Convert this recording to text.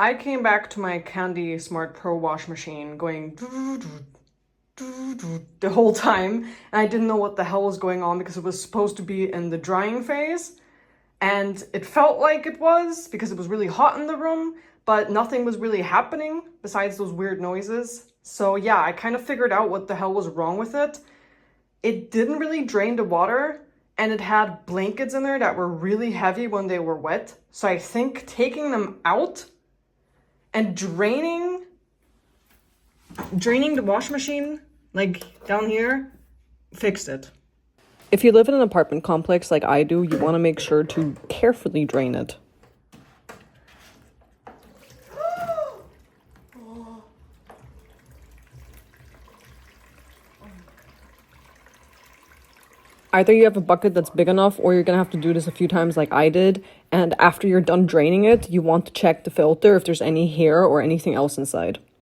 I came back to my Candy Smart Pro wash machine going the whole time, and I didn't know what the hell was going on because it was supposed to be in the drying phase, and it felt like it was because it was really hot in the room, but nothing was really happening besides those weird noises. So yeah, I kind of figured out what the hell was wrong with it. It didn't really drain the water, and it had blankets in there that were really heavy when they were wet. So I think taking them out and draining the wash machine, like down here, fixed it. If you live in an apartment complex like I do, you want to make sure to carefully drain it. Either you have a bucket that's big enough, or you're gonna have to do this a few times like I did, and after you're done draining it, you want to check the filter if there's any hair or anything else inside.